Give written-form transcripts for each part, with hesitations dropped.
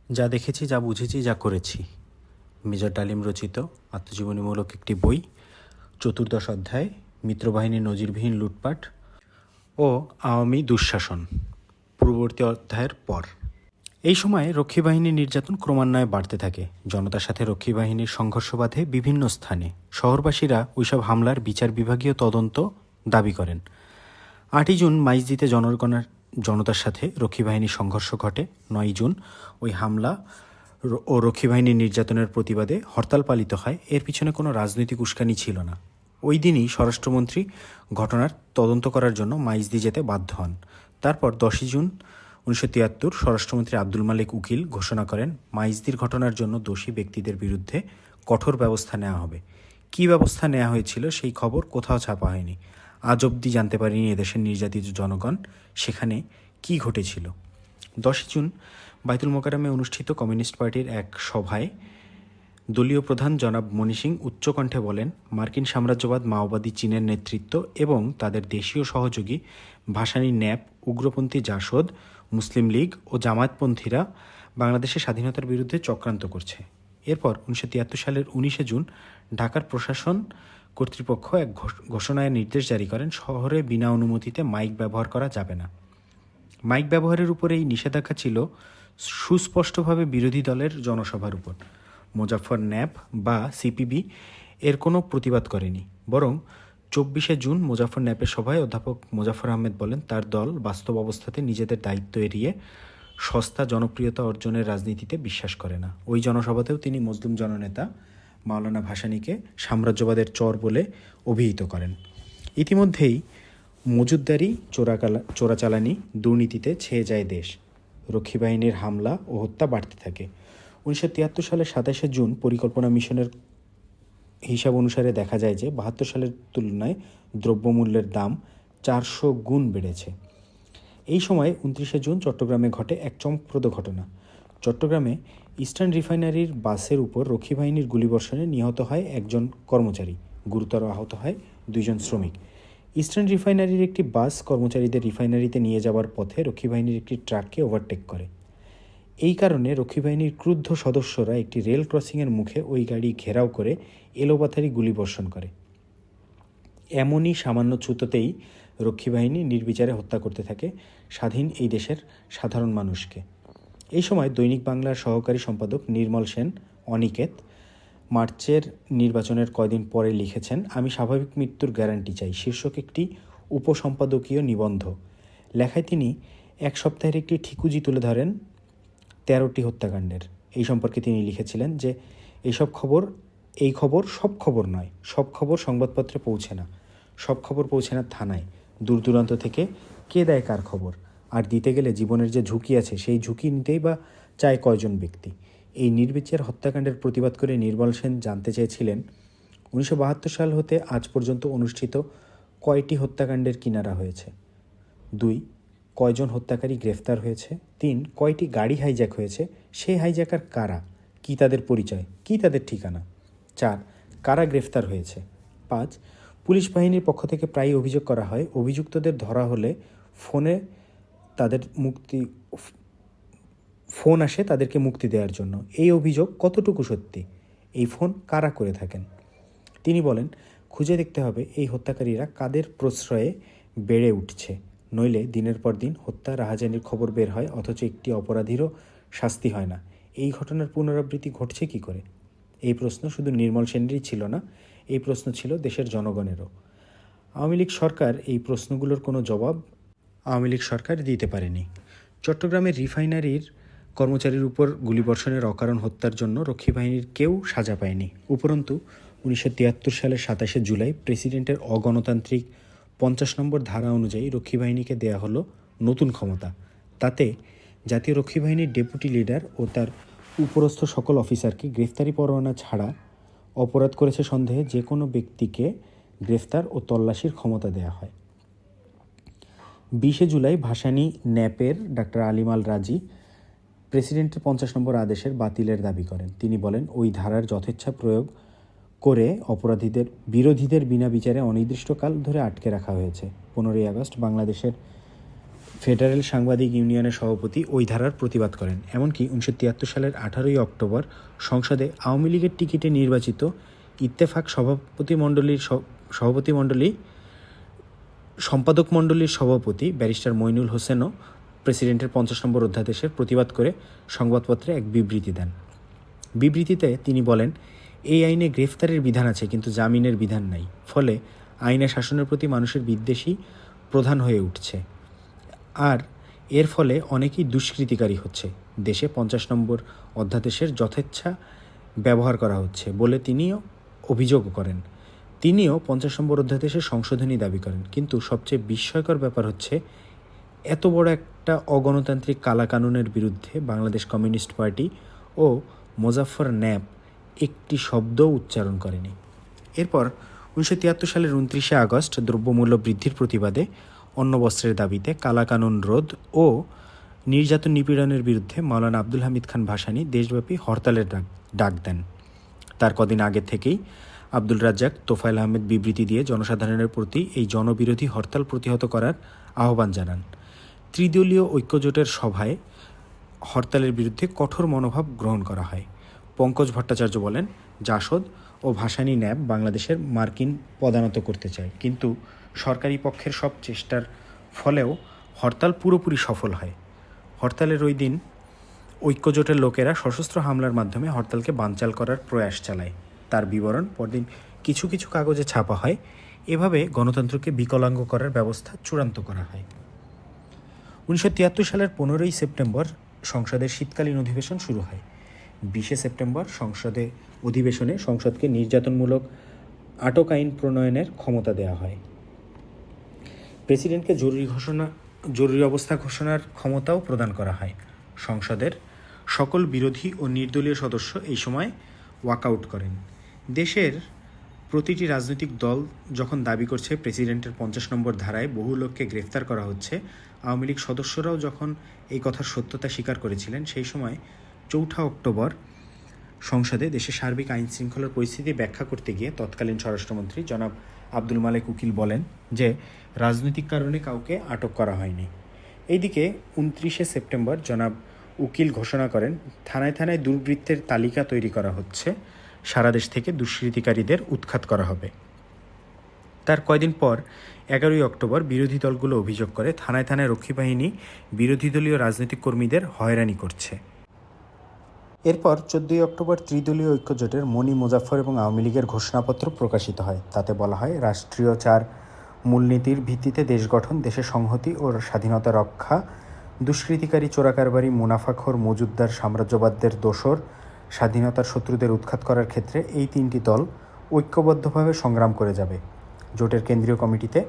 যা দেখেছি, যা বুঝেছি, যা করেছি। মেজর ডালিম রচিত আত্মজীবনীমূলক একটি বই, 14 অধ্যায়, মিত্রবাহিনীর নজিরবিহীন লুটপাট ও আওয়ামী দুঃশাসন, পূর্ববর্তী অধ্যায়ের পর। এই সময়ে রক্ষী বাহিনীর নির্যাতন ক্রমান্বয়ে বাড়তে থাকে। জনতার সাথে রক্ষী বাহিনীর সংঘর্ষ বাধে বিভিন্ন স্থানে। শহরবাসীরা ওইসব হামলার বিচার বিভাগীয় তদন্ত দাবি করেন। 8ই জুন মাইজদিতে জনতার সাথে রক্ষী বাহিনীর সংঘর্ষ ঘটে। 9ই জুন ওই হামলা ও রক্ষী বাহিনীর নির্যাতনের প্রতিবাদে হরতাল পালিত হয়। এর পিছনে কোনো রাজনৈতিক উস্কানি ছিল না। ওই দিনই স্বরাষ্ট্রমন্ত্রী ঘটনার তদন্ত করার জন্য মাইজদি যেতে বাধ্য হন। তারপর 10ই জুন 1973 স্বরাষ্ট্রমন্ত্রী আব্দুল মালিক উকিল ঘোষণা করেন, মাইজদির ঘটনার জন্য দোষী ব্যক্তিদের বিরুদ্ধে কঠোর ব্যবস্থা নেওয়া হবে। কী ব্যবস্থা নেওয়া হয়েছিল সেই খবর কোথাও ছাপা হয়নি। আজ অবধি জানতে পারিনি এদেশের নির্যাতিত জনগণ সেখানে কী ঘটেছিল। 10ই জুন বাইতুল মোকাররমে অনুষ্ঠিত কমিউনিস্ট পার্টির এক সভায় দলীয় প্রধান জনাব মনি সিং উচ্চকণ্ঠে বলেন, মার্কিন সাম্রাজ্যবাদ, মাওবাদী চীনের নেতৃত্ব এবং তাদের দেশীয় সহযোগী ভাসানী ন্যাপ, উগ্রপন্থী জাসদ, মুসলিম লীগ ও জামায়াতপন্থীরা বাংলাদেশের স্বাধীনতার বিরুদ্ধে চক্রান্ত করছে। এরপর 1973 সালের 19শে জুন ঢাকার প্রশাসন কর্তৃপক্ষ এক ঘোষণায় নির্দেশ জারি করেন, শহরে বিনা অনুমতিতে মাইক ব্যবহার করা যাবে না। মাইক ব্যবহারের উপরে এই নিষেধাজ্ঞা ছিল সুস্পষ্টভাবে বিরোধী দলের জনসভার উপর। মুজাফফর ন্যাপ বা সিপিবি এর কোনো প্রতিবাদ করেনি, বরং 24শে জুন মুজাফফর ন্যাপের সভায় অধ্যাপক মোজাফফর আহমেদ বলেন, তার দল বাস্তব অবস্থাতে নিজেদের দায়িত্ব এড়িয়ে সস্তা জনপ্রিয়তা অর্জনের রাজনীতিতে বিশ্বাস করে না। ওই জনসভাতেও তিনি মুসলিম জননেতা মাওলানা ভাসানীকে সাম্রাজ্যবাদের চর বলে অভিহিত করেন। ইতিমধ্যেই মজুতদারি, চোরাচালানি, দুর্নীতিতে ছেয়ে যায় দেশ। রক্ষী বাহিনীর হামলা ও হত্যা বাড়তে থাকে। 1973 সালের 27শে জুন পরিকল্পনা মিশনের হিসাব অনুসারে দেখা যায় যে 72 সালের তুলনায় দ্রব্যমূল্যের দাম 400 গুণ বেড়েছে। এই সময় 29শে জুন চট্টগ্রামে ঘটে এক চমকপ্রদ ঘটনা। চট্টগ্রামে ইস্টার্ন রিফাইনারির বাসের উপর রক্ষী বাহিনীর গুলিবর্ষণে নিহত হয় একজন কর্মচারী, গুরুতর আহত হয় 2 জন শ্রমিক। ইস্টার্ন রিফাইনারির একটি বাস কর্মচারীদের রিফাইনারিতে নিয়ে যাওয়ার পথে রক্ষী বাহিনীর একটি ট্রাককে ওভারটেক করে। এই কারণে রক্ষী বাহিনীর ক্রুদ্ধ সদস্যরা একটি রেল ক্রসিংয়ের মুখে ওই গাড়ি ঘেরাও করে এলোপাথারি গুলিবর্ষণ করে। এমনই সামান্য ছুতোতেই রক্ষী বাহিনী নির্বিচারে হত্যা করতে থাকে স্বাধীন এই দেশের সাধারণ মানুষকে। এই সময় দৈনিক বাংলার সহকারী সম্পাদক নির্মল সেন অনিকেত মার্চের নির্বাচনের কয়দিন পরে লিখেছেন, আমি স্বাভাবিক মৃত্যুর গ্যারান্টি চাই শীর্ষক একটি উপসম্পাদকীয় নিবন্ধ লেখায় তিনি এক সপ্তাহের একটি ঠিকুজি তুলে ধরেন 13টি হত্যাকাণ্ডের। এই সম্পর্কে তিনি লিখেছিলেন যে এই খবর সব খবর নয়, সব খবর সংবাদপত্রে পৌঁছে না, সব খবর পৌঁছে না থানায়, দূর দূরান্ত থেকে কে দেয় কার খবর, আর দিতে গেলে জীবনের যে ঝুঁকি আছে সেই ঝুঁকি নিতেই বা চায় কয়জন ব্যক্তি। এই নির্বিচার হত্যাকাণ্ডের প্রতিবাদ করে নির্মল সেন জানতে চেয়েছিলেন, 1972 সাল হতে আজ পর্যন্ত অনুষ্ঠিত কয়টি হত্যাকাণ্ডের কিনারা হয়েছে? 2. কয়জন হত্যাকারী গ্রেফতার হয়েছে? 3. কয়টি গাড়ি হাইজ্যাক হয়েছে? সেই হাইজ্যাকার কারা? কী তাদের পরিচয়? কী তাদের ঠিকানা? 4. কারা গ্রেফতার হয়েছে? 5. পুলিশ বাহিনীর পক্ষ থেকে প্রায়ই অভিযোগ করা হয়, অভিযুক্তদের ধরা হলে ফোন আসে তাদেরকে মুক্তি দেওয়ার জন্য। এই অভিযোগ কতটুকু সত্যি? এই ফোন কারা করে থাকেন? তিনি বলেন, খুঁজে দেখতে হবে এই হত্যাকারীরা কাদের প্রশ্রয়ে বেড়ে উঠছে, নইলে দিনের পর দিন হত্যা রাহাজানির খবর বের হয় অথচ একটি অপরাধীরও শাস্তি হয় না। এই ঘটনার পুনরাবৃত্তি ঘটছে কি করে? এই প্রশ্ন শুধু নির্মল সেনেরই ছিল না, এই প্রশ্ন ছিল দেশের জনগণেরও। আওয়ামী লীগ সরকার এই প্রশ্নগুলোর কোনো জবাব দিতে পারেনি। চট্টগ্রামের রিফাইনারির কর্মচারীর উপর গুলিবর্ষণের অকারণ হত্যার জন্য রক্ষী বাহিনীর কেউ সাজা পায়নি। উপরন্তু 1973 সালের 27শে জুলাই প্রেসিডেন্টের অগণতান্ত্রিক 50 নম্বর ধারা অনুযায়ী রক্ষী বাহিনীকে দেয়া হলো নতুন ক্ষমতা। তাতে জাতীয় রক্ষী বাহিনীর ডেপুটি লিডার ও তার উপরস্থ সকল অফিসারকে গ্রেফতারি পরোয়ানা ছাড়া অপরাধ করেছে সন্দেহে যে কোনো ব্যক্তিকে গ্রেফতার ও তল্লাশির ক্ষমতা দেয়া হয়। 20শে জুলাই ভাসানী ন্যাপের ডাক্তার আলিম আল রাজি প্রেসিডেন্টের 50 নম্বর আদেশের বাতিলের দাবি করেন। তিনি বলেন, ওই ধারার যথেচ্ছা প্রয়োগ করে বিরোধীদের বিনা বিচারে অনির্দিষ্টকাল ধরে আটকে রাখা হয়েছে। 15ই আগস্ট বাংলাদেশের ফেডারেল সাংবাদিক ইউনিয়নের সভাপতি ওই ধারার প্রতিবাদ করেন। এমনকি 1973 সালের 18 অক্টোবর সংসদে আওয়ামী লীগের টিকিটে নির্বাচিত ইত্তেফাক সম্পাদক মণ্ডলীর সভাপতি ব্যারিস্টার মইনুল হোসেনও প্রেসিডেন্টের 50 নম্বর অধ্যাদেশের প্রতিবাদ করে সংবাদপত্রে এক বিবৃতি দেন। বিবৃতিতে তিনি বলেন, এই আইনে গ্রেফতারের বিধান আছে কিন্তু জামিনের বিধান নাই, ফলে আইনে শাসনের প্রতি মানুষের বিদ্বেষই প্রধান হয়ে উঠছে, আর এর ফলে অনেকেই দুষ্কৃতিকারী হচ্ছে। দেশে 50 নম্বর অধ্যাদেশের যথেচ্ছা ব্যবহার করা হচ্ছে বলে তিনিও অভিযোগ করেন। তিনিও 50 নম্বর অধ্যাদেশের সংশোধনী দাবি করেন। কিন্তু সবচেয়ে বিস্ময়কর ব্যাপার হচ্ছে, এত বড় একটা অগণতান্ত্রিক কালাকানুনের বিরুদ্ধে বাংলাদেশ কমিউনিস্ট পার্টি ও মোজাফফর ন্যাপ একটি শব্দও উচ্চারণ করেনি। এরপর 1973 সালের 29 আগস্ট দ্রব্যমূল্য বৃদ্ধির প্রতিবাদে, অন্ন বস্ত্রের দাবিতে, কালাকানুন রোধ ও নির্যাতন নিপীড়নের বিরুদ্ধে মাওলানা আব্দুল হামিদ খান ভাসানী দেশব্যাপী হরতালের ডাক দেন। তার কদিন আগে থেকেই আব্দুল রাজ্জাক তোফায়েল আহমেদ বিবৃতি দিয়ে জনসাধারণের প্রতি এই জনবিরোধী হরতাল প্রতিহত করার আহ্বান জানান। ত্রিদলীয় ঐক্যজোটের সভায় হরতালের বিরুদ্ধে কঠোর মনোভাব গ্রহণ করা হয়। পঙ্কজ ভট্টাচার্য বলেন, জাসদ ও ভাসানী ন্যাপ বাংলাদেশের মার্কিন পদানত করতে চায়, কিন্তু সরকারি পক্ষের সব চেষ্টার ফলেও হরতাল পুরোপুরি সফল হয়। হরতালের ওই দিন ঐক্যজোটের লোকেরা সশস্ত্র হামলার মাধ্যমে হরতালকে বানচাল করার প্রয়াস চালায়। তার বিবরণ পরদিন কিছু কিছু কাগজে ছাপা হয়। এভাবে গণতন্ত্রকে বিকলাঙ্গ করার ব্যবস্থা চূড়ান্ত করা হয়। 1973 সালের 15 সেপ্টেম্বর সংসদের শীতকালীন অধিবেশন শুরু হয়। 20 সেপ্টেম্বর অধিবেশনে সংসদকে নির্যাতনমূলক আটক আইন প্রণয়নের ক্ষমতা দেওয়া হয়। প্রেসিডেন্টকে জরুরি অবস্থা ঘোষণার ক্ষমতাও প্রদান করা হয়। সংসদের সকল বিরোধী ও নির্দলীয় সদস্য এই সময় ওয়াকআউট করেন। দেশের প্রতিটি রাজনৈতিক দল যখন দাবি করছে প্রেসিডেন্টের 50 নম্বর ধারায় বহু লোককে গ্রেফতার করা হচ্ছে, আওয়ামী লীগ সদস্যরাও যখন এই কথার সত্যতা স্বীকার করেছিলেন, সেই সময় 4 অক্টোবর সংসদে দেশের সার্বিক আইন শৃঙ্খলার পরিস্থিতি ব্যাখ্যা করতে গিয়ে তৎকালীন স্বরাষ্ট্রমন্ত্রী জনাব আব্দুল মালেক উকিল বলেন যে রাজনৈতিক কারণে কাউকে আটক করা হয়নি। এইদিকে 29 সেপ্টেম্বর জনাব উকিল ঘোষণা করেন, থানায় থানায় দুর্বৃত্তের তালিকা তৈরি করা হচ্ছে, সারা দেশ থেকে দুষ্কৃতিকারীদের উৎখাত করা হবে। তার কয়দিন পর 11 অক্টোবর বিরোধী দলগুলো অভিযোগ করে থানায় থানায় রক্ষী বাহিনী বিরোধী দলীয় রাজনৈতিক কর্মীদের হয়রানি করছে। এরপর 14 অক্টোবর ত্রিদলীয় ঐক্যজোটের মনি, মোজাফফর এবং আওয়ামী লীগের ঘোষণাপত্র প্রকাশিত হয়। তাতে বলা হয়, রাষ্ট্রীয় 4 মূলনীতির ভিত্তিতে দেশ গঠন, দেশের সংহতি ও স্বাধীনতা রক্ষা, দুষ্কৃতিকারী, চোরাকারবারি, মুনাফাখোর, মজুদদার, সাম্রাজ্যবাদদের দোসর, স্বাধীনতার শত্রুদের উৎখাত করার ক্ষেত্রে এই 3টি দল ঐক্যবদ্ধভাবে সংগ্রাম করে যাবে। জোটের কেন্দ্রীয় কমিটিতে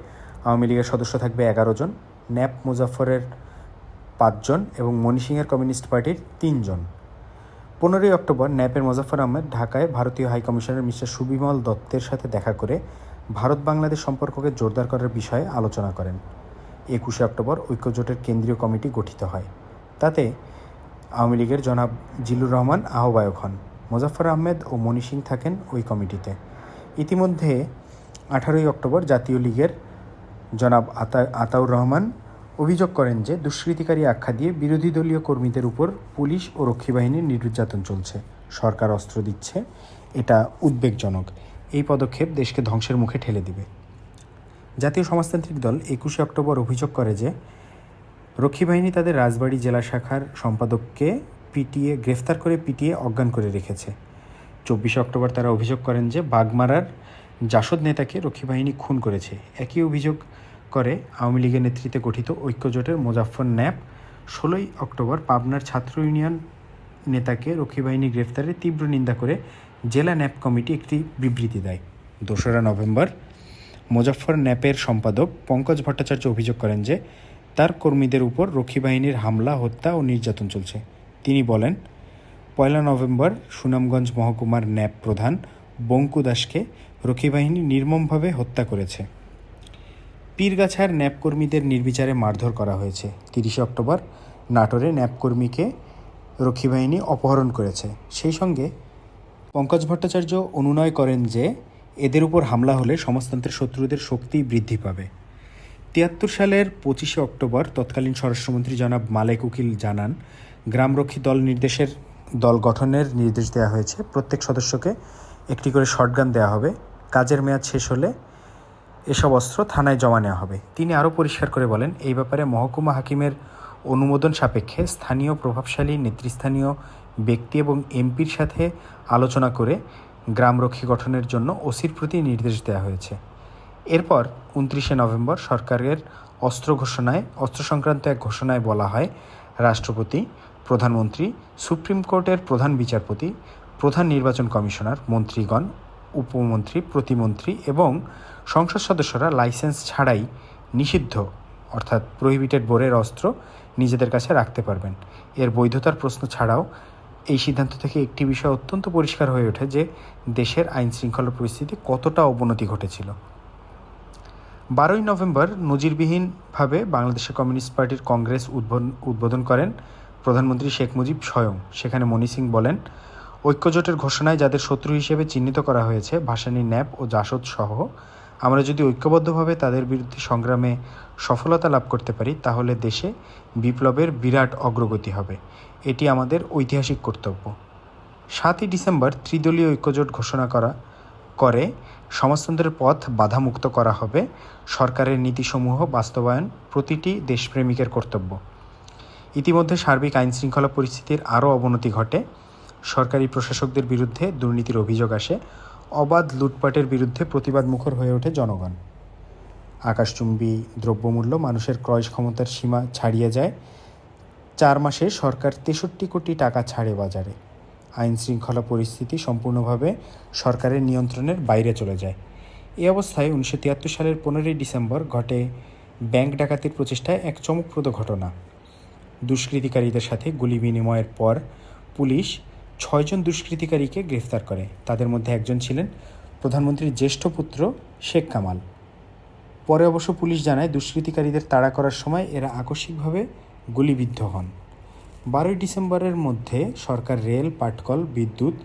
আওয়ামী লীগের সদস্য থাকবে 11 জন, ন্যাপ মোজাফফরের 5 জন এবং ময়মনসিংহের কমিউনিস্ট পার্টির 3 জন। 15 অক্টোবর ন্যাপের মোজাফফর আহমেদ ঢাকায় ভারতীয় হাইকমিশনার মিস্টার সুবিমল দত্তের সাথে দেখা করে ভারত বাংলাদেশ সম্পর্ককে জোরদার করার বিষয়ে আলোচনা করেন। 21 অক্টোবর ঐক্যজোটের কেন্দ্রীয় কমিটি গঠিত হয়। তাতে আওয়ামী লীগের জনাব জিলুর রহমান আহ্বায়ক হন। মোজাফফর আহমেদ ও মনি সিং থাকেন ওই কমিটিতে। ইতিমধ্যে 18 অক্টোবর জাতীয় লীগের জনাব আতাউর রহমান অভিযোগ করেন যে দুষ্কৃতিকারী আখ্যা দিয়ে বিরোধী দলীয় কর্মীদের উপর পুলিশ ও রক্ষী বাহিনীর নির্যাতন চলছে, সরকার অস্ত্র দিচ্ছে, এটা উদ্বেগজনক, এই পদক্ষেপ দেশকে ধ্বংসের মুখে ঠেলে দিবে। জাতীয় সমাজতান্ত্রিক দল 21 অক্টোবর অভিযোগ করে যে রক্ষী বাহিনী তাদের রাজবাড়ী জেলা শাখার সম্পাদককে গ্রেফতার করে পিটিয়ে অজ্ঞান করে রেখেছে। 24 অক্টোবর তারা অভিযোগ করেন যে বাগমারার জাসদ নেতাকে রক্ষী বাহিনী খুন করেছে। একই অভিযোগ করে আওয়ামী লীগের নেতৃত্বে গঠিত ঐক্যজোটের মোজাফফর ন্যাপ 16 অক্টোবর পাবনার ছাত্র ইউনিয়ন নেতাকে রক্ষী বাহিনী গ্রেফতারের তীব্র নিন্দা করে জেলা ন্যাপ কমিটি একটি বিবৃতি দেয়। 2 নভেম্বর মোজাফফর ন্যাপের সম্পাদক পঙ্কজ ভট্টাচার্য অভিযোগ করেন যে তার কর্মীদের উপর রক্ষী বাহিনীর হামলা, হত্যা ও নির্যাতন চলছে। তিনি বলেন, 1 নভেম্বর সুনামগঞ্জ মহকুমার ন্যাপ প্রধান বঙ্কু দাসকে রক্ষী বাহিনী নির্মমভাবে হত্যা করেছে। পীরগাছার ন্যাপ কর্মীদের নির্বিচারে মারধর করা হয়েছে। 30 অক্টোবর নাটোরে ন্যাপ কর্মীকে রক্ষী বাহিনী অপহরণ করেছে। সেই সঙ্গে পঙ্কজ ভট্টাচার্য অনুনয় করেন যে এদের উপর হামলা হলে সমাজতন্ত্রের শত্রুদের শক্তি বৃদ্ধি পাবে। 1973 সালের 25শে অক্টোবর তৎকালীন স্বরাষ্ট্রমন্ত্রী জনাব মালেক উকিল জানান, গ্রামরক্ষী দল গঠনের নির্দেশ দেওয়া হয়েছে। প্রত্যেক সদস্যকে একটি করে শটগান দেওয়া হবে। কাজের মেয়াদ শেষ হলে এসব অস্ত্র থানায় জমা নেওয়া হবে। তিনি আরও পরিষ্কার করে বলেন, এই ব্যাপারে মহকুমা হাকিমের অনুমোদন সাপেক্ষে স্থানীয় প্রভাবশালী নেতৃস্থানীয় ব্যক্তি এবং এমপির সাথে আলোচনা করে গ্রামরক্ষী গঠনের জন্য ওসির প্রতি নির্দেশ দেওয়া হয়েছে। এরপর 29শে নভেম্বর সরকারের অস্ত্র সংক্রান্ত এক ঘোষণায় বলা হয়, রাষ্ট্রপতি, প্রধানমন্ত্রী, সুপ্রিম কোর্টের প্রধান বিচারপতি, প্রধান নির্বাচন কমিশনার, মন্ত্রীগণ, উপমন্ত্রী, প্রতিমন্ত্রী এবং সংসদ সদস্যরা লাইসেন্স ছাড়াই নিষিদ্ধ অর্থাৎ প্রহিবিটেড বোরের অস্ত্র নিজেদের কাছে রাখতে পারবেন। এর বৈধতার প্রশ্ন ছাড়াও এই সিদ্ধান্ত থেকে একটি বিষয় অত্যন্ত পরিষ্কার হয়ে ওঠে যে দেশের আইন শৃঙ্খলা পরিস্থিতি কতটা অবনতি ঘটেছিল। 12ই নভেম্বর নজিরবিহীনভাবে বাংলাদেশের কমিউনিস্ট পার্টির কংগ্রেস উদ্বোধন করেন প্রধানমন্ত্রী শেখ মুজিব স্বয়ং। সেখানে মনি সিং বলেন, ঐক্যজোটের ঘোষণায় যাদের শত্রু হিসেবে চিহ্নিত করা হয়েছে, ভাসানী, ন্যাপ ও জাসদ সহ, আমরা যদি ঐক্যবদ্ধভাবে তাদের বিরুদ্ধে সংগ্রামে সফলতা লাভ করতে পারি, তাহলে দেশে বিপ্লবের বিরাট অগ্রগতি হবে। এটি আমাদের ঐতিহাসিক কর্তব্য। 7ই ডিসেম্বর ত্রিদলীয় ঐক্যজোট ঘোষণা করে সমাজতন্ত্রের পথ বাধামুক্ত করা হবে। সরকারের নীতিসমূহ বাস্তবায়ন প্রতিটি দেশপ্রেমিকের কর্তব্য। ইতিমধ্যে সার্বিক আইন শৃঙ্খলা পরিস্থিতির আরও অবনতি ঘটে। সরকারি প্রশাসকদের বিরুদ্ধে দুর্নীতির অভিযোগ আসে। অবাধ লুটপাটের বিরুদ্ধে প্রতিবাদ মুখর হয়ে ওঠে জনগণ। আকাশচুম্বী দ্রব্যমূল্য মানুষের ক্রয় ক্ষমতার সীমা ছাড়িয়ে যায়। 4 মাসে সরকার 63 কোটি টাকা ছাড়ে বাজারে। আইন শৃঙ্খলা পরিস্থিতি সম্পূর্ণভাবে সরকারের নিয়ন্ত্রণের বাইরে চলে যায়। এই অবস্থায় 1973 সালের 15ই ডিসেম্বর ঘটে ব্যাংক ডাকাতির প্রচেষ্টায় এক চমকপ্রদ ঘটনা। দুষ্কৃতিকারীদের সাথে গুলি বিনিময়ের পর পুলিশ 6 জন দুষ্কৃতিকারীকে গ্রেফতার করে। তাদের মধ্যে একজন ছিলেন প্রধানমন্ত্রীর জ্যেষ্ঠ পুত্র শেখ কামাল। পরে অবশ্য পুলিশ জানায়, দুষ্কৃতিকারীদের তাড়া করার সময় এরা আকস্মিকভাবে গুলিবিদ্ধ হন। 12ই ডিসেম্বরের মধ্যে সরকার রেল, পাটকল, বিদ্যুৎ,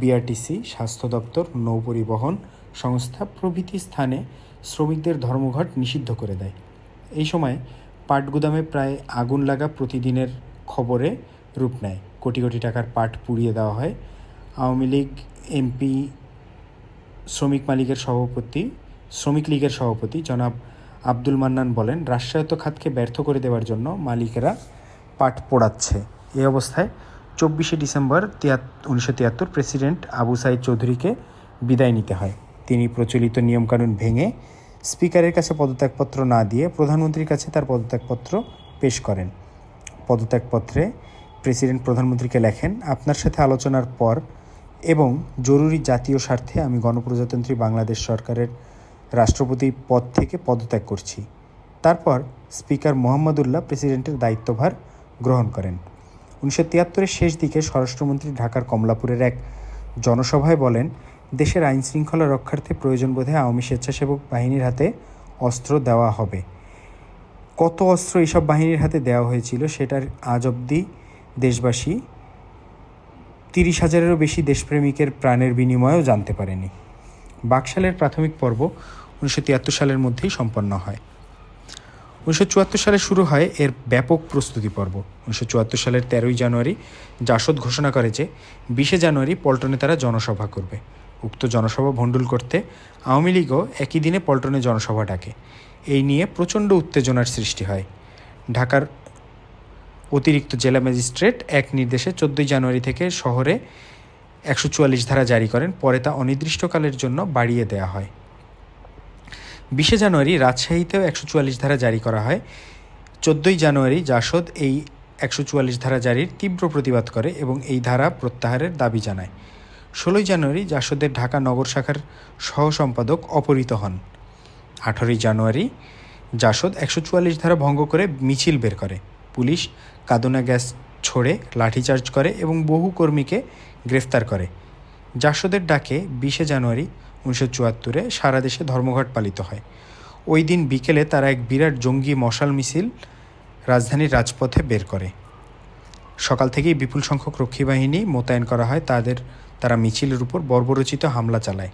বিআরটিসি, স্বাস্থ্য দপ্তর, নৌপরিবহন সংস্থা প্রভৃতি স্থানে শ্রমিকদের ধর্মঘট নিষিদ্ধ করে দেয়। এই সময় পাটগুদামে প্রায় আগুন লাগা প্রতিদিনের খবরে রূপ নেয়। কোটি কোটি টাকার পাট পুড়িয়ে দেওয়া হয়। আওয়ামী লীগ এমপি শ্রমিক লীগের সভাপতি জনাব আব্দুল মান্নান বলেন, রাষ্ট্রায়ত্ত খাতকে ব্যর্থ করে দেওয়ার জন্য মালিকেরা পাট পোড়াচ্ছে। এই অবস্থায় 24শে ডিসেম্বর 1973 প্রেসিডেন্ট আবু সাইদ চৌধুরীকে বিদায় নিতে হয়। তিনি প্রচলিত নিয়মকানুন ভেঙে স্পিকারের কাছে পদত্যাগপত্র না দিয়ে প্রধানমন্ত্রীর কাছে তার পদত্যাগপত্র পেশ করেন। পদত্যাগপত্রে প্রেসিডেন্ট প্রধানমন্ত্রীকে লেখেন, আপনার সাথে আলোচনার পর এবং জরুরি জাতীয় স্বার্থে আমি গণপ্রজাতন্ত্রী বাংলাদেশ সরকারের রাষ্ট্রপতি পদ থেকে পদত্যাগ করছি। তারপর স্পিকার মোহাম্মদুল্লাহ প্রেসিডেন্টের দায়িত্বভার গ্রহণ করেন। 1973-এর শেষ দিকে স্বরাষ্ট্রমন্ত্রী ঢাকার কমলাপুরের এক জনসভায় বলেন, দেশের আইন শৃঙ্খলা রক্ষার্থে প্রয়োজন বোধে আওয়ামী স্বেচ্ছাসেবক বাহিনীর হাতে অস্ত্র দেওয়া হবে। কত অস্ত্র এইসব বাহিনীর হাতে দেওয়া হয়েছিল সেটার আজ অবধি দেশবাসী 30,000-এরও বেশি দেশপ্রেমিকের প্রাণের বিনিময়েও জানতে পারেনি। বাকশালের প্রাথমিক পর্ব 1973 সালের মধ্যেই সম্পন্ন হয়। 1974 সালে শুরু হয় এর ব্যাপক প্রস্তুতি পর্ব। 1974 সালের 13ই জানুয়ারি জাসদ ঘোষণা করে যে 20শে জানুয়ারি পল্টনে তারা জনসভা করবে। উক্ত জনসভা ভণ্ডুল করতে আওয়ামী লীগও একই দিনে পল্টনে জনসভা ডাকে। এই নিয়ে প্রচণ্ড উত্তেজনার সৃষ্টি হয়। ঢাকার অতিরিক্ত জেলা ম্যাজিস্ট্রেট এক নির্দেশে 14ই জানুয়ারি থেকে শহরে 144 ধারা জারি করেন। পরে তা অনির্দিষ্টকালের জন্য বাড়িয়ে দেওয়া হয়। 20শে জানুয়ারি রাজশাহীতেও 144 ধারা জারি করা হয়। 14ই জানুয়ারি জাসদ এই 144 ধারা জারির তীব্র প্রতিবাদ করে এবং এই ধারা প্রত্যাহারের দাবি জানায়। 16ই জানুয়ারি জাসদের ঢাকা নগর শাখার সহ সম্পাদক অপহৃত হন। 18ই জানুয়ারি জাসদ 144 ধারা ভঙ্গ করে মিছিল বের করে। পুলিশ কাঁদুনা গ্যাস ছোড়ে লাঠিচার্জ করে এবং বহু কর্মীকে গ্রেফতার করে। জাসদের ডাকে 20শে জানুয়ারি 1974-এ সারা দেশে ধর্মঘট পালিত হয়। ওই দিন বিকেলে তারা এক বিরাট জঙ্গি মশাল মিছিল রাজধানীর রাজপথে বের করে। সকাল থেকেই বিপুল সংখ্যক রক্ষী বাহিনী মোতায়েন করা হয়। তারা মিছিলের উপর বর্বরোচিত হামলা চালায়।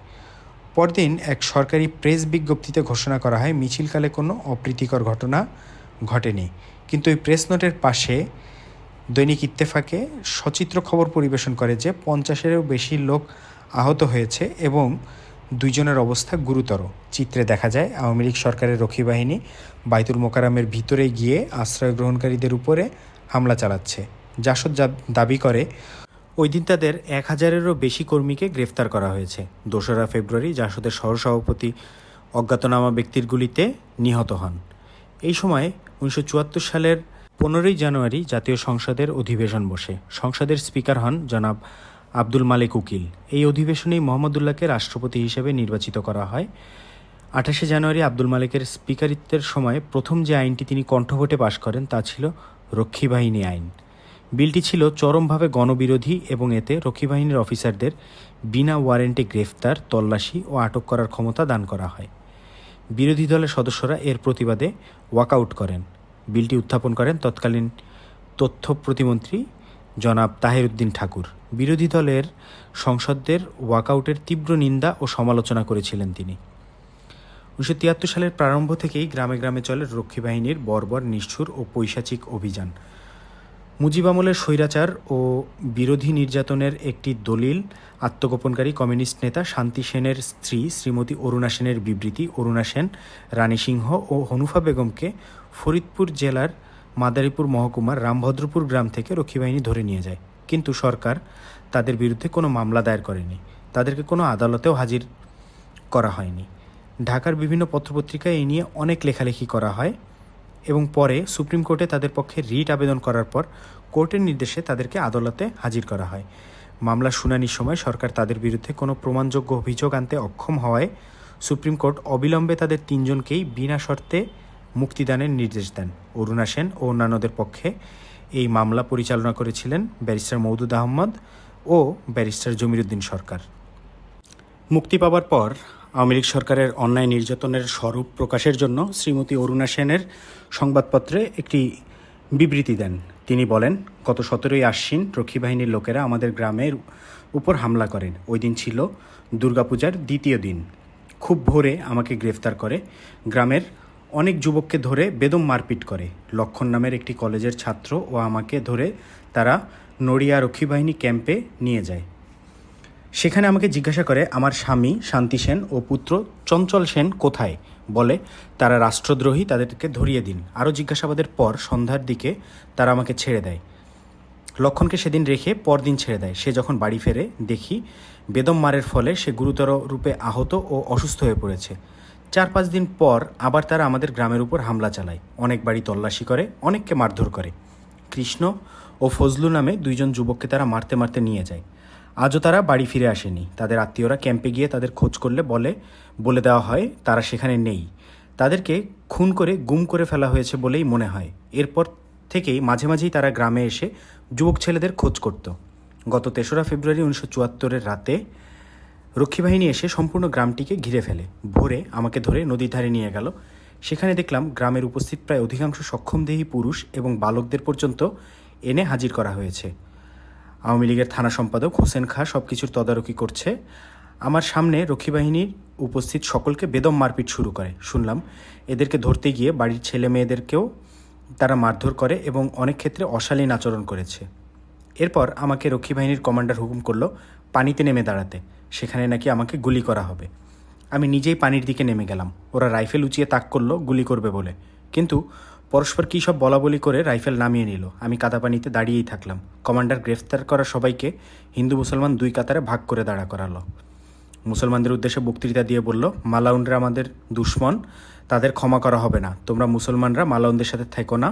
পরদিন এক সরকারি প্রেস বিজ্ঞপ্তিতে ঘোষণা করা হয় মিছিলকালে কোনো অপ্রীতিকর ঘটনা ঘটেনি, কিন্তু ওই প্রেস নোটের পাশে দৈনিক ইত্তেফাকে সচিত্র খবর পরিবেশন করে যে 50-এরও বেশি লোক আহত হয়েছে এবং 2 জনের অবস্থা গুরুতর। চিত্রে দেখা যায় আওয়ামী লীগ সরকারের রক্ষী বাহিনী বাইতুল মোকাররমের ভিতরে গিয়ে আশ্রয় গ্রহণকারীদের উপরে হামলা চালাচ্ছে। জাসদ দাবি করে ওই দিন তাদের 1000-এরও বেশি কর্মীকে গ্রেফতার করা হয়েছে। 2রা ফেব্রুয়ারি জাসদের সহসভাপতি অজ্ঞাতনামা ব্যক্তির গুলিতে নিহত হন। এই সময় 1974 সালের 15ই জানুয়ারি জাতীয় সংসদের অধিবেশন বসে। সংসদের স্পিকার হন জনাব আব্দুল মালেক উকিল। এই অধিবেশনেই মোহাম্মদুল্লাহকে রাষ্ট্রপতি হিসেবে নির্বাচিত করা হয়। 28শে জানুয়ারি আব্দুল মালেকের স্পিকারিত্বের সময় প্রথম যে আইনটি তিনি কণ্ঠভোটে পাশ করেন তা ছিল রক্ষী বাহিনী আইন। বিলটি ছিল চরমভাবে গণবিরোধী এবং এতে রক্ষী বাহিনীর অফিসারদের বিনা ওয়ারেন্টে গ্রেফতার, তল্লাশি ও আটক করার ক্ষমতা দান করা হয়। বিরোধী দলের সদস্যরা এর প্রতিবাদে ওয়াকআউট করেন। বিলটি উত্থাপন করেন তৎকালীন তথ্য প্রতিমন্ত্রী জনাব তাহের উদ্দিন ঠাকুর। বিরোধী দলের সংসদের ওয়াকআউটের তীব্র নিন্দা ও সমালোচনা করেছিলেন তিনি। 1973 সালের প্রারম্ভ থেকেই গ্রামে গ্রামে চলে রক্ষী বাহিনীর বর্বর, নিষ্ঠুর ও পৈশাচিক অভিযান। মুজিব আমলের স্বৈরাচার ও বিরোধী নির্যাতনের একটি দলিল আত্মগোপনকারী কমিউনিস্ট নেতা শান্তি সেনের স্ত্রী শ্রীমতী অরুণা সেনের বিবৃতি। অরুণা সেন, রানী সিংহ ও হনুফা বেগমকে ফরিদপুর জেলার মাদারীপুর মহকুমার রামভদ্রপুর গ্রাম থেকে রক্ষী বাহিনী ধরে নিয়ে যায়, কিন্তু সরকার তাদের বিরুদ্ধে কোনো মামলা দায়ের করেনি। তাদেরকে কোনো আদালতেও হাজির করা হয়নি। ঢাকার বিভিন্ন পত্রপত্রিকায় এই নিয়ে অনেক লেখালেখি করা হয় এবং পরে সুপ্রিম কোর্টে তাদের পক্ষে রিট আবেদন করার পর কোর্টের নির্দেশে তাদেরকে আদালতে হাজির করা হয়। মামলা শুনানির সময় সরকার তাদের বিরুদ্ধে কোনো প্রমাণযোগ্য অভিযোগ আনতে অক্ষম হওয়ায় সুপ্রিম কোর্ট অবিলম্বে তাদের 3 জনকেই বিনা শর্তে মুক্তিদানের নির্দেশ দেন। অরুণা সেন ও অন্যান্যদের পক্ষে এই মামলা পরিচালনা করেছিলেন ব্যারিস্টার মওদুদ আহমদ ও ব্যারিস্টার জমিরুদ্দিন সরকার। মুক্তি পাবার পর আওয়ামী লীগ সরকারের অন্যায় নির্যাতনের স্বরূপ প্রকাশের জন্য শ্রীমতী অরুণা সেনের সংবাদপত্রে একটি বিবৃতি দেন। তিনি বলেন, গত 17ই আশ্বিন রক্ষী বাহিনীর লোকেরা আমাদের গ্রামের উপর হামলা করেন। ওই দিন ছিল দুর্গাপূজার 2য় দিন। খুব ভোরে আমাকে গ্রেফতার করে, গ্রামের অনেক যুবককে ধরে বেদম মারপিট করে। লক্ষণ নামের একটি কলেজের ছাত্র ও আমাকে ধরে তারা নড়িয়া রক্ষী বাহিনী ক্যাম্পে নিয়ে যায়। সেখানে আমাকে জিজ্ঞাসা করে আমার স্বামী শান্তি সেন ও পুত্র চঞ্চল সেন কোথায়। বলে তারা রাষ্ট্রদ্রোহী, তাদেরকে ধরিয়ে দিন। আরও জিজ্ঞাসাবাদের পর সন্ধ্যার দিকে তারা আমাকে ছেড়ে দেয়। লক্ষণকে সেদিন রেখে পরদিন ছেড়ে দেয়। সে যখন বাড়ি ফেরে দেখি বেদম মারের ফলে সে গুরুতর রূপে আহত ও অসুস্থ হয়ে পড়েছে। 4-5 দিন পর আবার তারা আমাদের গ্রামের উপর হামলা চালায়, অনেক বাড়ি তল্লাশি করে, অনেককে মারধর করে। কৃষ্ণ ও ফজলু নামে 2 জন যুবককে তারা মারতে মারতে নিয়ে যায়। আজও তারা বাড়ি ফিরে আসেনি। তাদের আত্মীয়রা ক্যাম্পে গিয়ে তাদের খোঁজ করলে বলে দেওয়া হয় তারা সেখানে নেই। তাদেরকে খুন করে গুম করে ফেলা হয়েছে বলেই মনে হয়। এরপর থেকেই মাঝে মাঝেই তারা গ্রামে এসে যুবক ছেলেদের খোঁজ করত। গত 3রা ফেব্রুয়ারি 1974 রাতে রক্ষী বাহিনী এসে সম্পূর্ণ গ্রামটিকে ঘিরে ফেলে। ভোরে আমাকে ধরে নদীর ধারে নিয়ে গেল। সেখানে দেখলাম গ্রামের উপস্থিত প্রায় অধিকাংশ সক্ষমদেহী পুরুষ এবং বালকদের পর্যন্ত এনে হাজির করা হয়েছে। আওয়ামী লীগের থানা সম্পাদক হোসেন খাঁ সব কিছুর তদারকি করছে। আমার সামনে রক্ষী বাহিনীর উপস্থিত সকলকে বেদম মারপিট শুরু করে। শুনলাম এদেরকে ধরতে গিয়ে বাড়ির ছেলে মেয়েদেরকেও তারা মারধর করে এবং অনেক ক্ষেত্রে অশালীন আচরণ করেছে। এরপর আমাকে রক্ষী বাহিনীর কমান্ডার হুকুম করলো পানিতে নেমে দাঁড়াতে। সেখানে নাকি আমাকে গুলি করা হবে। আমি নিজেই পানির দিকে নেমে গেলাম। ওরা রাইফেল উঁচিয়ে তাক করলো গুলি করবে বলে, কিন্তু পরস্পর কী সব বলাবলি করে রাইফেল নামিয়ে নিল। আমি কাদা পানিতে দাঁড়িয়েই থাকলাম। কমান্ডার গ্রেফতার করা সবাইকে হিন্দু মুসলমান 2 কাতারে ভাগ করে দাঁড়া করালো। মুসলমানদের উদ্দেশ্যে বক্তৃতা দিয়ে বলল, মালাউনরা আমাদের দুশ্মন, তাদের ক্ষমা করা হবে না। তোমরা মুসলমানরা মালাউনদের সাথে থেকো না,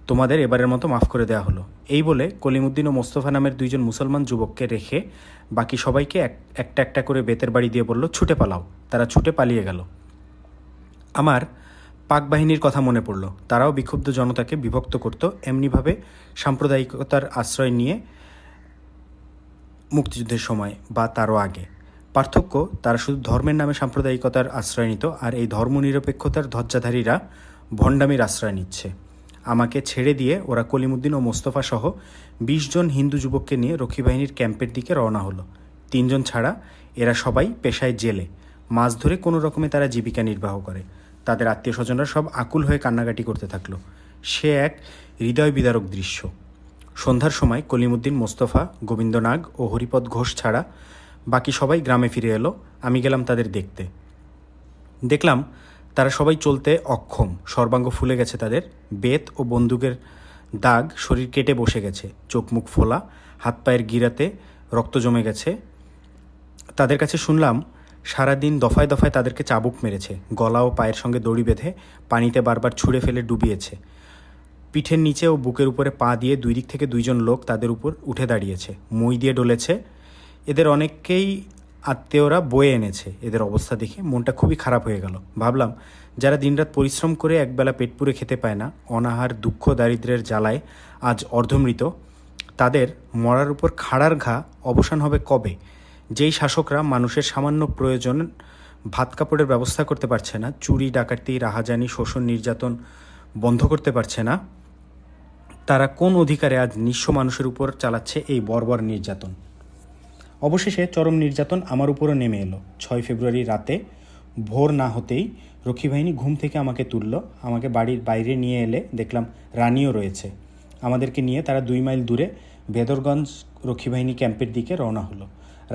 তোমাদের এবারের মতো মাফ করে দেওয়া হলো। এই বলে কলিমুদ্দিন ও মোস্তফা নামের 2 জন মুসলমান যুবককে রেখে বাকি সবাইকে একটা একটা করে বেতের বাড়ি দিয়ে বলল, ছুটে পালাও। তারা ছুটে পালিয়ে গেল। আমার পাক বাহিনীর কথা মনে পড়ল। তারাও বিক্ষুব্ধ জনতাকে বিভক্ত করত এমনিভাবে সাম্প্রদায়িকতার আশ্রয় নিয়ে মুক্তিযুদ্ধের সময় বা তারও আগে। পার্থক্য, তারা শুধু ধর্মের নামে সাম্প্রদায়িকতার আশ্রয় নিত, আর এই ধর্মনিরপেক্ষতার ধ্বজাধারীরা ভণ্ডামির আশ্রয় নিচ্ছে। আমাকে ছেড়ে দিয়ে ওরা কলিমুদ্দিন ও মোস্তফা সহ 20 জন হিন্দু যুবককে নিয়ে রক্ষী বাহিনীর ক্যাম্পের দিকে রওনা হলো। 3 জন ছাড়া এরা সবাই পেশায় জেলে। মাছ ধরে কোনো রকমে তারা জীবিকা নির্বাহ করে। তাদের আত্মীয় স্বজনরা সব আকুল হয়ে কান্নাকাটি করতে থাকলো। সে এক হৃদয় বিদারক দৃশ্য। সন্ধ্যার সময় কলিমুদ্দিন, মোস্তফা, গোবিন্দ নাগ ও হরিপদ ঘোষ ছাড়া বাকি সবাই গ্রামে ফিরে এলো। আমি গেলাম তাদের দেখতে। দেখলাম তারা সবাই চলতে অক্ষম, সর্বাঙ্গ ফুলে গেছে তাদের, বেত ও বন্দুকের দাগ শরীর কেটে বসে গেছে, চোখ মুখ ফোলা, হাত পায়ের গিরাতে রক্ত জমে গেছে। তাদের কাছে শুনলাম সারাদিন দফায় দফায় তাদেরকে চাবুক মেরেছে, গলা ও পায়ের সঙ্গে দড়ি বেঁধে পানিতে বারবার ছুঁড়ে ফেলে ডুবিয়েছে। পিঠের নিচে ও বুকের উপরে পা দিয়ে দুই দিক থেকে দুইজন লোক তাদের উপর উঠে দাঁড়িয়েছে, মই দিয়ে ডলেছে। এদের অনেককেই আত্মীয়রা বয়ে এনেছে। এদের অবস্থা দেখে মনটা খুবই খারাপ হয়ে গেল। ভাবলাম, যারা দিনরাত পরিশ্রম করে একবেলা পেট পুরে খেতে পায় না, অনাহার দুঃখ দারিদ্র্যের জ্বালায় আজ অর্ধমৃত, তাদের মরার উপর খাড়ার ঘা অবসান হবে কবে? যেই শাসকরা মানুষের সামান্য প্রয়োজন ভাত কাপড়ের ব্যবস্থা করতে পারছে না, চুরি ডাকাতি রাহাজানি শোষণ নির্যাতন বন্ধ করতে পারছে না, তারা কোন অধিকারে আজ নিঃস্ব মানুষের উপর চালাচ্ছে এই বর্বর নির্যাতন? অবশেষে চরম নির্যাতন আমার উপরও নেমে এলো। 6 ফেব্রুয়ারি রাতে ভোর না হতেই রক্ষীবাহিনী ঘুম থেকে আমাকে তুলল। আমাকে বাড়ির বাইরে নিয়ে এলে দেখলাম রানীও রয়েছে। আমাদেরকে নিয়ে তারা 2 মাইল দূরে ভেদরগঞ্জ রক্ষীবাহিনী ক্যাম্পের দিকে রওনা হলো।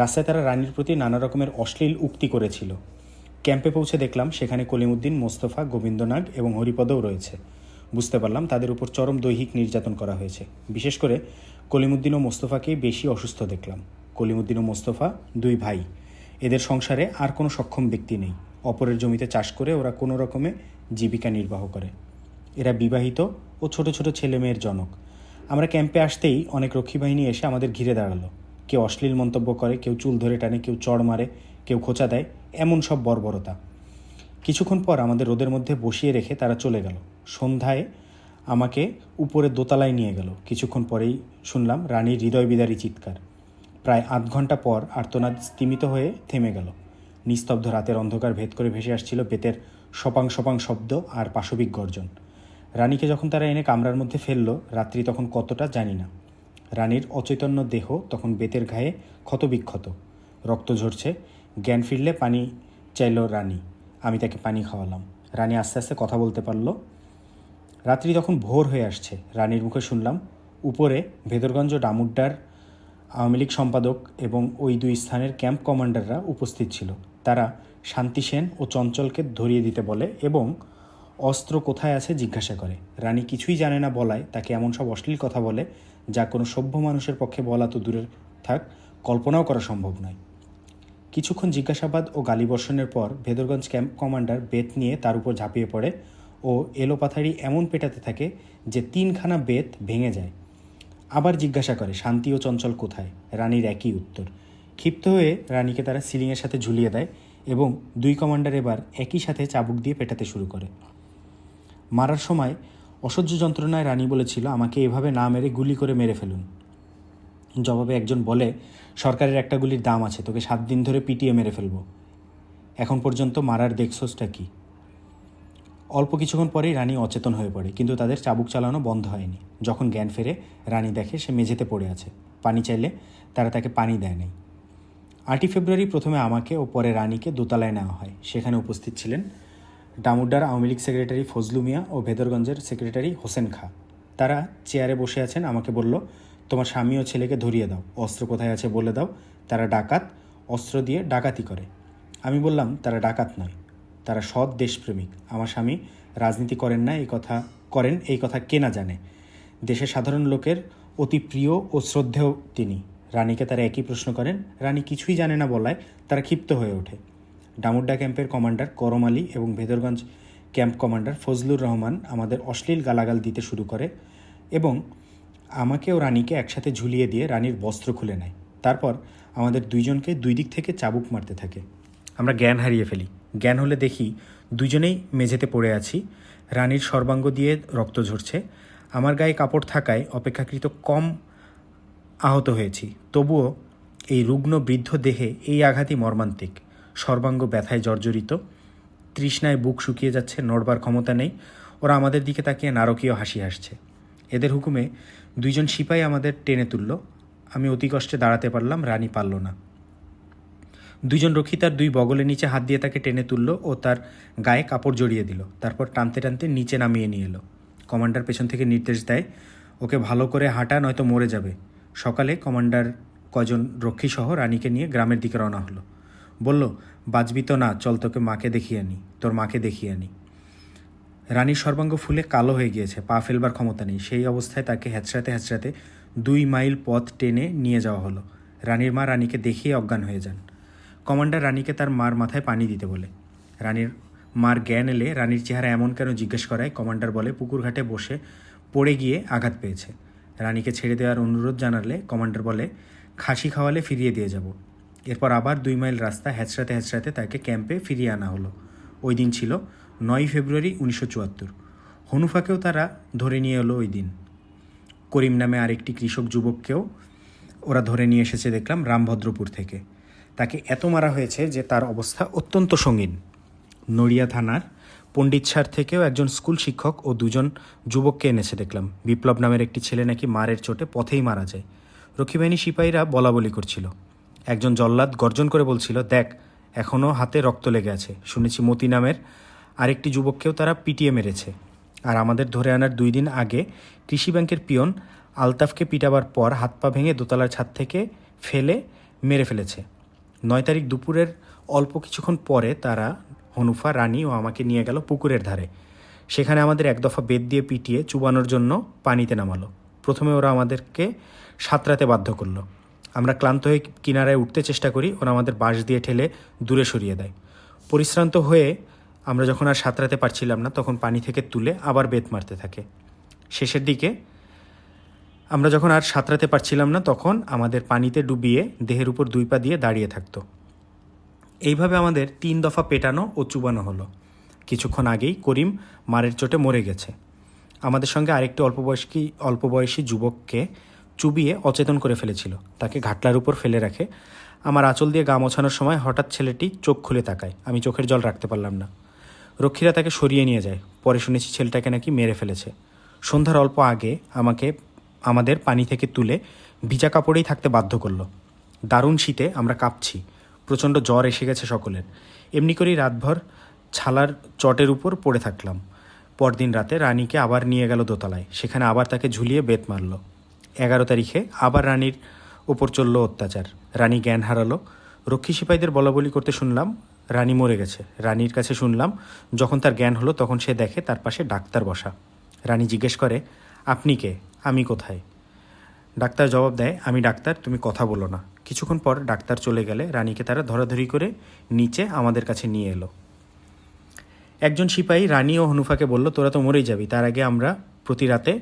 রাস্তায় তারা রানীর প্রতি নানা রকমের অশ্লীল উক্তি করেছিল। ক্যাম্পে পৌঁছে দেখলাম সেখানে কলিমুদ্দিন, মোস্তফা, গোবিন্দনাগ এবং হরিপদও রয়েছে। বুঝতে পারলাম তাদের উপর চরম দৈহিক নির্যাতন করা হয়েছে। বিশেষ করে কলিমুদ্দিন ও মোস্তফাকেই বেশি অসুস্থ দেখলাম। কলিমুদ্দিন ও মোস্তফা 2 ভাই। এদের সংসারে আর কোনো সক্ষম ব্যক্তি নেই। অপরের জমিতে চাষ করে ওরা কোনো রকমে জীবিকা নির্বাহ করে। এরা বিবাহিত ও ছোট ছোট ছেলে মেয়ের জনক। আমরা ক্যাম্পে আসতেই অনেক রক্ষীবাহিনী এসে আমাদের ঘিরে দাঁড়ালো। কেউ অশ্লীল মন্তব্য করে, কেউ চুল ধরে টানে, কেউ চড় মারে, কেউ খোঁচা দেয়, এমন সব বর্বরতা। কিছুক্ষণ পর আমাদের রোদের মধ্যে বসিয়ে রেখে তারা চলে গেল। সন্ধ্যায় আমাকে উপরে দোতলায় নিয়ে গেল। কিছুক্ষণ পরেই শুনলাম রানীর হৃদয় বিদারী চিৎকার। প্রায় 8 ঘন্টা পর আর্তনাদ স্তিমিত হয়ে থেমে গেল। নিস্তব্ধ রাতের অন্ধকার ভেদ করে ভেসে আসছিল বেতের সপাং সপাং শব্দ আর পাশবিক গর্জন। রানীকে যখন তারা এনে কামরার মধ্যে ফেললো, রাত্রি তখন কতটা জানি না। রানীর অচৈতন্য দেহ তখন বেতের গায়ে ক্ষতবিক্ষত, রক্ত ঝরছে। জ্ঞান ফিরলে পানি চাইল রানী। আমি তাকে পানি খাওয়ালাম। রানী আস্তে আস্তে কথা বলতে পারল। রাত্রি তখন ভোর হয়ে আসছে। রানীর মুখে শুনলাম উপরে ভেদরগঞ্জ ডামুড্ডার আওয়ামী লীগ সম্পাদক এবং ওই 2 স্থানের ক্যাম্প কমান্ডাররা উপস্থিত ছিল। তারা শান্তি সেন ও চঞ্চলকে ধরিয়ে দিতে বলে এবং অস্ত্র কোথায় আছে জিজ্ঞাসা করে। রানী কিছুই জানে না বলায় তাকে এমন সব অশ্লীল কথা বলে যা কোনো সভ্য মানুষের পক্ষে বলা তো দূরের থাক, কল্পনাও করা সম্ভব নয়। কিছুক্ষণ জিজ্ঞাসাবাদ ও গালিবর্ষণের পর ভেদরগঞ্জ ক্যাম্প কমান্ডার বেত নিয়ে তার উপর ঝাঁপিয়ে পড়ে ও এলোপাথারি এমন পেটাতে থাকে যে 3খানা বেত ভেঙে যায়। আবার জিজ্ঞাসা করে শান্তি ও চঞ্চল কোথায়। রানীর একই উত্তর। ক্ষিপ্ত হয়ে রানীকে তারা সিলিংয়ের সাথে ঝুলিয়ে দেয় এবং 2 কমান্ডার এবার একই সাথে চাবুক দিয়ে পেটাতে শুরু করে। মারার সময় অসহ্য যন্ত্রণায় রানী বলেছিল, আমাকে এভাবে না মেরে গুলি করে মেরে ফেলুন। জবাবে একজন বলে, সরকারের একটা গুলির দাম আছে, তোকে 7 দিন ধরে পিটিয়ে মেরে ফেলবো। এখন পর্যন্ত মারার দেখছোসটা কি? অল্প কিছুক্ষণ পরেই রানী অচেতন হয়ে পড়ে, কিন্তু তাদের চাবুক চালানো বন্ধ হয়নি। যখন জ্ঞান ফেরে রানী দেখে সে মেঝেতে পড়ে আছে। পানি চাইলে তারা তাকে পানি দেয় নাই। 8 ফেব্রুয়ারি প্রথমে আমাকে ও পরে রানীকে দোতলায় নেওয়া হয়। সেখানে উপস্থিত ছিলেন ডামুড্ডার আওয়ামী লীগ সেক্রেটারি ফজলু মিয়া ও ভেদরগঞ্জের সেক্রেটারি হোসেন খা। তারা চেয়ারে বসে আছেন। আমাকে বলল, তোমার স্বামী ও ছেলেকে ধরিয়ে দাও, অস্ত্র কোথায় আছে বলে দাও, তারা ডাকাত, অস্ত্র দিয়ে ডাকাতি করে। আমি বললাম, তারা ডাকাত নয়, তারা সৎ দেশপ্রেমিক। আমার স্বামী রাজনীতি করেন না, এই কথা কে না জানে। দেশের সাধারণ লোকের অতি প্রিয় ও শ্রদ্ধেয় তিনি। রানীকে তারা একই প্রশ্ন করেন। রানী কিছুই জানে না বলায় তারা ক্ষিপ্ত হয়ে ওঠে। ডামুড্ডা ক্যাম্পের কমান্ডার করম আলী এবং ভেদরগঞ্জ ক্যাম্প কমান্ডার ফজলুর রহমান আমাদের অশ্লীল গালাগাল দিতে শুরু করে এবং আমাকে ও রানীকে একসাথে ঝুলিয়ে দিয়ে রানীর বস্ত্র খুলে নেয়। তারপর আমাদের 2 জনকে 2 দিক থেকে চাবুক মারতে থাকে। আমরা জ্ঞান হারিয়ে ফেলি। জ্ঞান হলে দেখি 2 জনেই মেঝেতে পড়ে আছি। রানীর সর্বাঙ্গ দিয়ে রক্ত ঝরছে। আমার গায়ে কাপড় থাকায় অপেক্ষাকৃত কম আহত হয়েছি। তবুও এই রুগ্ন বৃদ্ধ দেহে এই আঘাতই মর্মান্তিক। সর্বাঙ্গ ব্যথায় জর্জরিত, তৃষ্ণায় বুক শুকিয়ে যাচ্ছে, নড়বার ক্ষমতা নেই। ওরা আমাদের দিকে তাকিয়ে নারকীয় হাসি হাসছে। এদের হুকুমে 2 জন সিপাহী আমাদের টেনে তুলল। আমি অতি কষ্টে দাঁড়াতে পারলাম, রানী পারল না। দুইজন রক্ষী তার দুই বগলের নিচে হাত দিয়ে তাকে টেনে তুলল ও তার গায়ে কাপড় জড়িয়ে দিল। তারপর টানতে টানতে নিচে নামিয়ে নিয়ে এলো। কমান্ডার পেছন থেকে নির্দেশ দেয়, ওকে ভালো করে হাঁটা, নয়তো মরে যাবে। সকালে কমান্ডার কজন রক্ষীসহ রানীকে নিয়ে গ্রামের দিকে রওনা হলো। বলল, বাঁচবি তো না, চল তোকে মাকে দেখিয়ে আনি, তোর মাকে দেখিয়ে আনি। রানীর সর্বাঙ্গ ফুলে কালো হয়ে গিয়েছে, পা ফেলবার ক্ষমতা নেই। সেই অবস্থায় তাকে হ্যাঁচড়াতে হ্যাঁচড়াতে 2 মাইল পথ টেনে নিয়ে যাওয়া হলো। রানীর মা রানীকে দেখিয়ে অজ্ঞান হয়ে যান। কমান্ডার রানীকে তার মার মাথায় পানি দিতে বলে। রানীর মার জ্ঞান এলে রানীর চেহারা এমন কেন জিজ্ঞেস করায়। কমান্ডার বলে, পুকুর ঘাটে বসে পড়ে গিয়ে আঘাত পেয়েছে। রানীকে ছেড়ে দেওয়ার অনুরোধ জানালে কমান্ডার বলে, খাসি খাওয়ালে ফিরিয়ে দিয়ে যাব। এরপর আবার 2 মাইল রাস্তা হ্যাঁচড়াতে হ্যাঁচড়াতে তাকে ক্যাম্পে ফিরিয়ে আনা হলো। ওই দিন ছিল 9 ফেব্রুয়ারি 1974। হনুফাকেও তারা ধরে নিয়ে এলো ওই দিন। করিম নামে আরেকটি কৃষক যুবককেও ওরা ধরে নিয়ে এসেছে দেখলাম রামভদ্রপুর থেকে। তাকে এত মারা হয়েছে যে তার অবস্থা অত্যন্ত সঙ্গীন। নড়িয়া থানার পণ্ডিতসার থেকেও একজন স্কুল শিক্ষক ও 2জন যুবককে এনেছে দেখলাম। বিপ্লব নামের একটি ছেলে নাকি মারের চোটে পথেই মারা যায়। রক্ষীবাহিনী সিপাহীরা বলাবলি করছিল। একজন জল্লাদ গর্জন করে বলছিল, দেখ এখনও হাতে রক্ত লেগে আছে। শুনেছি মতি নামের আরেকটি যুবককেও তারা পিটিয়ে মেরেছে। আর আমাদের ধরে আনার 2 দিন আগে কৃষি ব্যাংকের পিয়ন আলতাফকে পিটাবার পর হাত পা ভেঙে দোতলার ছাদ থেকে ফেলে মেরে ফেলেছে। 9 তারিখ দুপুরের অল্প কিছুক্ষণ পরে তারা হনুফা, রানী ও আমাকে নিয়ে গেল পুকুরের ধারে। সেখানে আমাদের এক দফা বেত দিয়ে পিটিয়ে চুবানোর জন্য পানিতে নামালো। প্রথমে ওরা আমাদেরকে সাঁতরাতে বাধ্য করলো। আমরা ক্লান্ত হয়ে কিনারায় উঠতে চেষ্টা করি, ওরা আমাদের বাঁশ দিয়ে ঠেলে দূরে সরিয়ে দেয়। পরিশ্রান্ত হয়ে আমরা যখন আর সাঁতরাতে পারছিলাম না, তখন পানি থেকে তুলে আবার বেত মারতে থাকে। শেষের দিকে আমরা যখন আর সাঁতরাতে পারছিলাম না, তখন আমাদের পানিতে ডুবিয়ে দেহের উপর 2 পা দিয়ে দাঁড়িয়ে থাকতো। এইভাবে আমাদের 3 দফা পেটানো ও চুবানো হলো। কিছুক্ষণ আগেই করিম মারের চোটে মরে গেছে। আমাদের সঙ্গে আরেকটি অল্প বয়সী যুবককে চুবিয়ে অচেতন করে ফেলেছিল। তাকে ঘাটলার উপর ফেলে রাখে। আমার আঁচল দিয়ে গা মোছানোর সময় হঠাৎ ছেলেটি চোখ খুলে তাকায়। আমি চোখের জল রাখতে পারলাম না। রক্ষীরা তাকে সরিয়ে নিয়ে যায়। পরে শুনেছি ছেলেটাকে নাকি মেরে ফেলেছে। সন্ধ্যার অল্প আগে আমাদের পানি থেকে তুলে ভিজা কাপড়েই থাকতে বাধ্য করলো। দারুণ শীতে আমরা কাঁপছি। প্রচণ্ড জ্বর এসে গেছে সকলের। এমনি করেই রাতভর ছালার চটের উপর পড়ে থাকলাম। পরদিন রাতে রানীকে আবার নিয়ে গেল দোতলায়। সেখানে আবার তাকে ঝুলিয়ে বেত মারল। 11 তারিখে আবার রানীর ওপর চলল অত্যাচার। রানী জ্ঞান হারালো। রক্ষী সিপাহীদের বলাবলি করতে শুনলাম রানী মরে গেছে। রানীর কাছে শুনলাম যখন তার জ্ঞান হলো তখন সে দেখে তার পাশে ডাক্তার বসা। রানী জিজ্ঞেস করে, আপনি কে, আমি কোথায়? ডাক্তার জবাব দেয়, আমি ডাক্তার, তুমি কথা বলো না। কিছুক্ষণ পর ডাক্তার চলে গেলে রানীকে তারা ধরাধরি করে নিচে আমাদের কাছে নিয়ে এলো। একজন সিপাহী রানী ও হনুফাকে বলল, তোরা তো মরেই যাবি, তার আগে আমরা প্রতি রাতে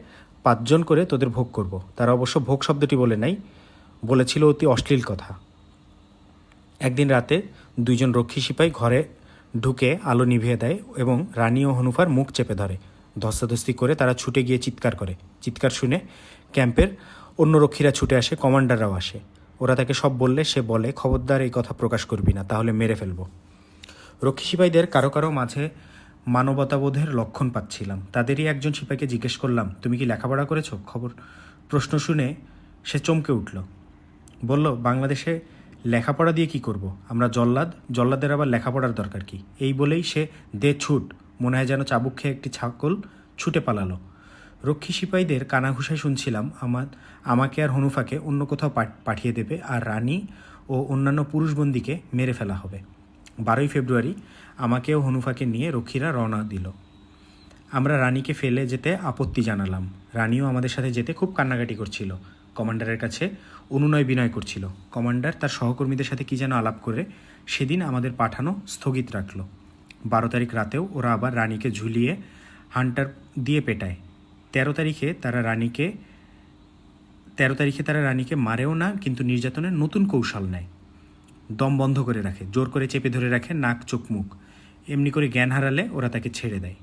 5 জন করে তোদের ভোগ করব। তারা অবশ্য ভোগ শব্দটি বলে নাই, বলেছিল অতি অশ্লীল কথা। একদিন রাতে 2 জন রক্ষী সিপাহী ঘরে ঢুকে আলো নিভিয়ে দেয় এবং রানী ও হনুফার মুখ চেপে ধরে। ধস্তাধস্তি করে তারা ছুটে গিয়ে চিৎকার করে। চিৎকার শুনে ক্যাম্পের অন্য রক্ষীরা ছুটে আসে, কমান্ডাররাও আসে। ওরা তাকে সব বললে সে বলে, খবরদার এই কথা প্রকাশ করবি না, তাহলে মেরে ফেলবো। রক্ষী সিপাহীদের কারো কারো মাঝে মানবতাবোধের লক্ষণ পাচ্ছিলাম। তাদেরই একজন সিপাহীকে জিজ্ঞেস করলাম, তুমি কি লেখাপড়া করেছো? প্রশ্ন শুনে সে চমকে উঠল। বলল, বাংলাদেশে লেখাপড়া দিয়ে কি করব? আমরা জল্লাদের আবার লেখাপড়ার দরকার কি? এই বলেই সে দে ছুট, মনে হয় যেন চাবুক খেয়ে একটি ছাগল ছুটে পালালো। রক্ষী সিপাহীদের কানাঘুষায় শুনছিলাম আমাকে আর হনুফাকে অন্য কোথাও পাঠিয়ে দেবে আর রানী ও অন্যান্য পুরুষ বন্দীকে মেরে ফেলা হবে। 12 ফেব্রুয়ারি আমাকে ও হনুফাকে নিয়ে রক্ষীরা রওনা দিল। আমরা রানীকে ফেলে যেতে আপত্তি জানালাম। রানীও আমাদের সাথে যেতে খুব কান্নাকাটি করছিল। কমান্ডারের কাছে অনুনয় বিনয় করছিল। কমান্ডার তার সহকর্মীদের সাথে কী যেন আলাপ করে সেদিন আমাদের পাঠানো স্থগিত রাখল। 12 তারিখ রাতেও ওরা আবার রানীকে ঝুলিয়ে হান্টার দিয়ে পেটায়। 13 তারিখে তারা রানীকে মারেও না, কিন্তু নির্যাতনের নতুন কৌশল নেয়। দম বন্ধ করে রাখে, জোর করে চেপে ধরে রাখে নাক, চোখ, মুখ। এমনি করে জ্ঞান হারালে ওরা তাকে ছেড়ে দেয়।